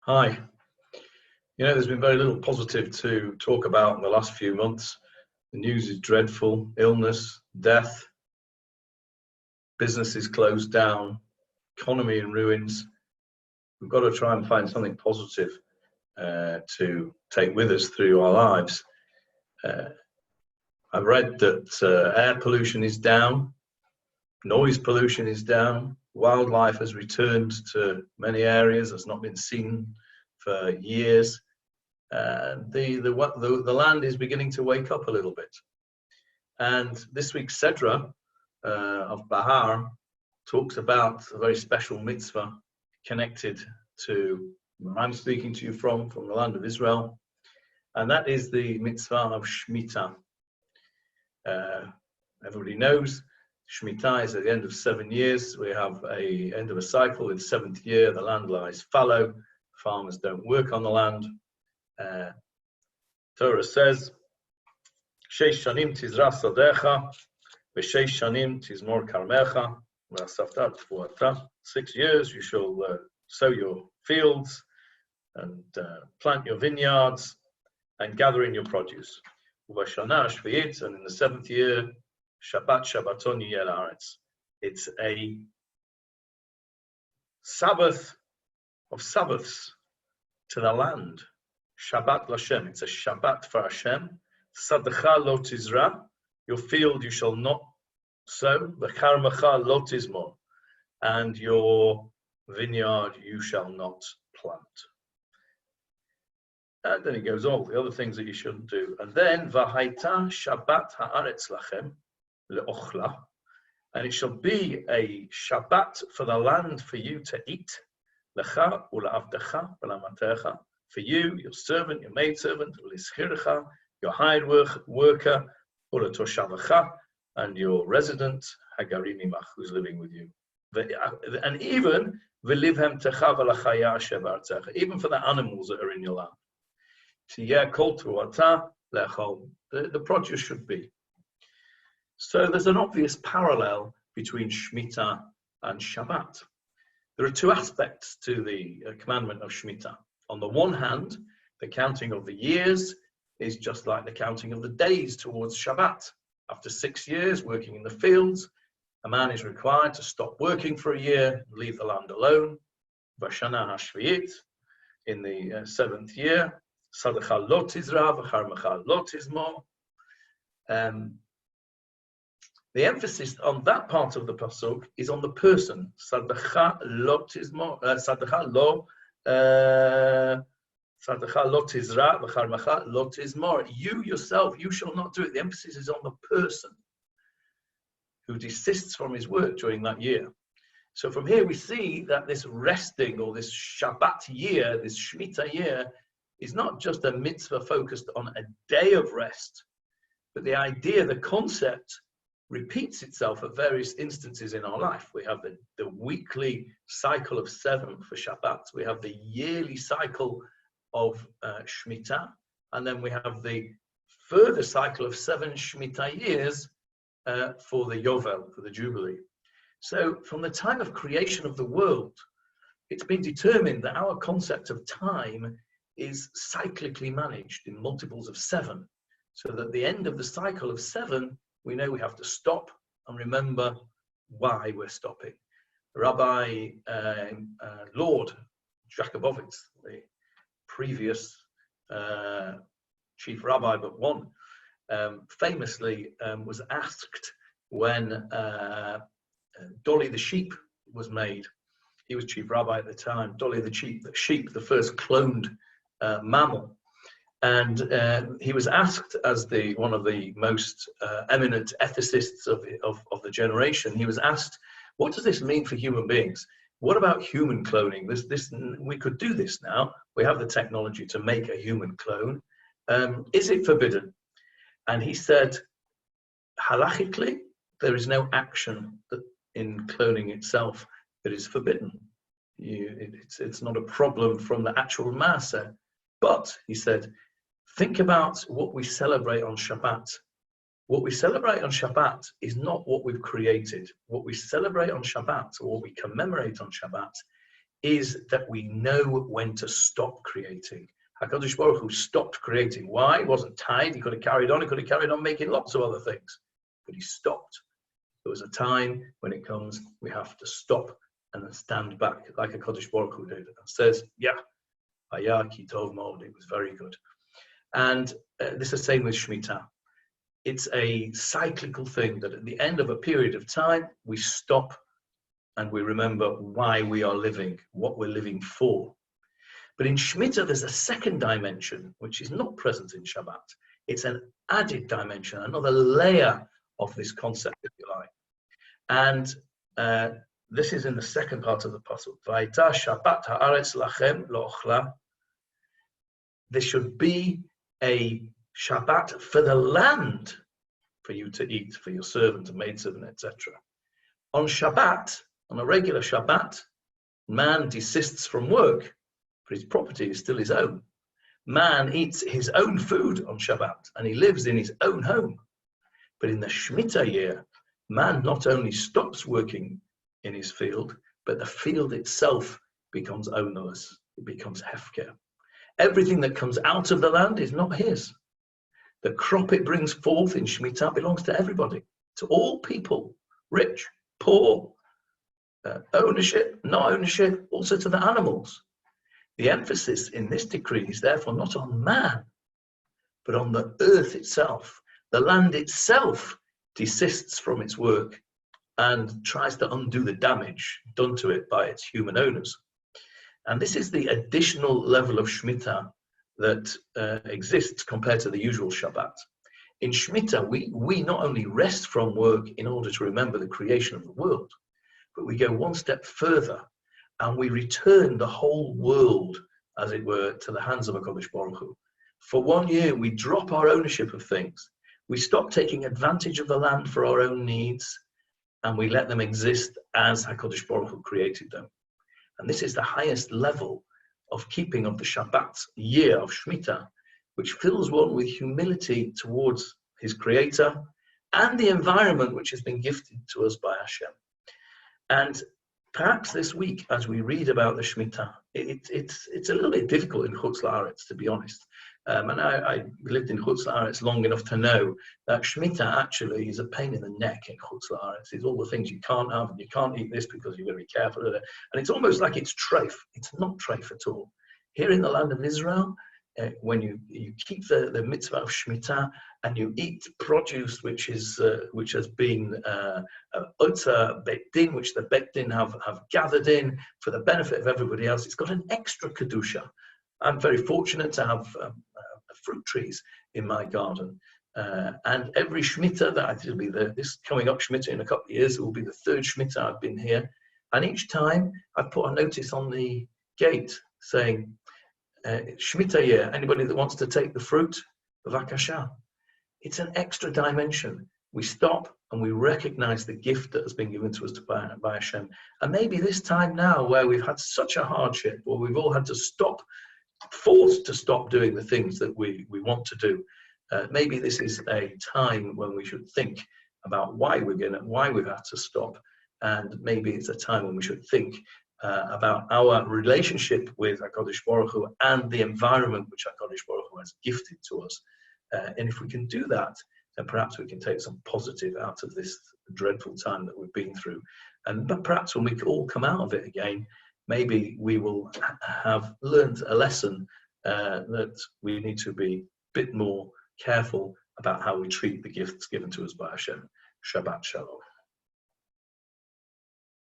Hi. There's been very little positive to talk about in the last few months. The news is dreadful: illness, death, businesses closed down, economy in ruins. We've got to try and find something positive to take with us through our lives. I've read that air pollution is down, noise pollution is down, wildlife has returned to many areas that's not been seen for years. The land is beginning to wake up a little bit. And this week's Sedra of Behar talks about a very special mitzvah connected to where I'm speaking to you from the land of Israel. And that is the mitzvah of Shemittah. Everybody knows Shemittah is at the end of 7 years. We have a end of a cycle. In the 7th year, the land lies fallow. Farmers don't work on the land. Torah says, "Sheish shanim tizra sadecha, v'sheish shanim tizmor karmecha, v'asafta tfuata." 6 years you shall sow your fields and plant your vineyards and gather in your produce. V'shana shviit, and in the 7th year, Shabbat Shabbaton yeh la'aretz. It's a Sabbath of Sabbaths to the land. Shabbat Lashem. It's a Shabbat for Hashem. Sadecha lo tizra. Your field you shall not sow. V'karmecha lo tizmor. And your vineyard you shall not plant. And then it goes all the other things that you shouldn't do. And then V'haita Shabbat ha'aretz lachem le'ochla. And it shall be a Shabbat for the land for you to eat. Lecha u'la'avdecha v'la'matecha. For you, your servant, your maidservant, u'lischircha, your hired worker, u'la'toshavacha, and your resident, hagarim imach, who's living with you. And even v'livhem techa v'la'chaya asher b'artzecha, even for the animals that are in your land. Tiyeh kol truata lechol. The produce should be. So there's an obvious parallel between Shemitah and Shabbat. There are two aspects to the commandment of Shemitah. On the one hand, the counting of the years is just like the counting of the days towards Shabbat. After 6 years working in the fields, a man is required to stop working for a year and leave the land alone. Vashana hashviit, in the 7th year, Sadecha lo tizra v'charmecha lo tizmor. The emphasis on that part of the pasuk is on the person. Sadecha lo tizmor, sadecha lo tizra v'charmecha lo tizmor. You yourself, you shall not do it. The emphasis is on the person who desists from his work during that year. So from here we see that this resting, or this Shabbat year, this Shemitah year, is not just a mitzvah focused on a day of rest, but the idea, the concept repeats itself at various instances in our life. We have the weekly cycle of 7 for Shabbat. We have the yearly cycle of Shemitah. And then we have the further cycle of 7 Shemitah years for the Yovel, for the Jubilee. So from the time of creation of the world, it's been determined that our concept of time is cyclically managed in multiples of 7. So that at the end of the cycle of 7, we know we have to stop and remember why we're stopping. Rabbi Lord Jakobovitz, the previous chief rabbi but one, famously was asked when Dolly the sheep was made. He was chief rabbi at the time. Dolly the sheep, the first cloned mammal. And he was asked, as one of the most eminent ethicists of the generation, he was asked, what does this mean for human beings? What about human cloning? We could do this now. We have the technology to make a human clone. Is it forbidden? And he said, halachically, there is no action in cloning itself that is forbidden. It's not a problem from the actual maser. But, he said, think about what we celebrate on Shabbat. What we celebrate on Shabbat is not what we've created. What we celebrate on Shabbat, or what we commemorate on Shabbat, is that we know when to stop creating. HaKadosh Baruch Hu stopped creating. Why? He wasn't tired. He could have carried on. He could have carried on making lots of other things. But he stopped. There was a time when it comes, we have to stop and then stand back, like HaKadosh Baruch Hu did, and says, yeah, Hayah ki tov mod, it was very good. And this is the same with Shemittah. It's a cyclical thing that at the end of a period of time, we stop and we remember why we are living, what we're living for. But in Shemittah, there's a second dimension, which is not present in Shabbat. It's an added dimension, another layer of this concept, if you like. And this is in the second part of the pasuk. Vayita Shabbat haaretz lachem lo'ochla. There should be a Shabbat for the land, for you to eat, for your servant and maidservant, etc. On Shabbat, on a regular Shabbat, man desists from work, but his property is still his own. Man eats his own food on Shabbat, and he lives in his own home. But in the Shemittah year, man not only stops working in his field, but the field itself becomes ownerless. It becomes hefker. Everything that comes out of the land is not his. The crop it brings forth in Shemittah belongs to everybody, to all people, rich, poor, ownership, not ownership, also to the animals. The emphasis in this decree is therefore not on man, but on the earth itself. The land itself desists from its work and tries to undo the damage done to it by its human owners. And this is the additional level of Shemittah that exists compared to the usual Shabbat. In Shemittah, we not only rest from work in order to remember the creation of the world, but we go one step further and we return the whole world, as it were, to the hands of HaKadosh Baruch Hu. For 1 year, we drop our ownership of things. We stop taking advantage of the land for our own needs, and we let them exist as HaKadosh Baruch Hu created them. And this is the highest level of keeping of the Shabbat year of Shemittah, which fills one with humility towards his creator and the environment which has been gifted to us by Hashem. And perhaps this week, as we read about the Shemittah, it's a little bit difficult in Chutz La'aretz, to be honest. And I lived in Chutz La'aretz long enough to know that Shemittah actually is a pain in the neck in Chutz La'aretz. It's all the things you can't have, and you can't eat this because you've got to be careful of it. And it's almost like it's treif. It's not treif at all. Here in the land of Israel, when you keep the mitzvah of Shemitah and you eat produce which has been otza beit din, which the beit din have gathered in for the benefit of everybody else, it's got an extra kedusha. I'm very fortunate to have fruit trees in my garden, and every Shemitah that will be this coming up Shemitah in a couple of years, it will be the third Shemitah I've been here, and each time I've put a notice on the gate saying, Shemittah year, anybody that wants to take the fruit, b'vakasha. It's an extra dimension. We stop and we recognize the gift that has been given to us by Hashem. And maybe this time now, where we've had such a hardship, or we've all had to stop, forced to stop doing the things that we want to do, maybe this is a time when we should think about why we've had to stop, and maybe it's a time when we should think about our relationship with HaKadosh Baruch Hu and the environment which HaKadosh Baruch Hu has gifted to us. And if we can do that, then perhaps we can take some positive out of this dreadful time that we've been through. But perhaps when we all come out of it again, maybe we will have learned a lesson that we need to be a bit more careful about how we treat the gifts given to us by Hashem. Shabbat Shalom.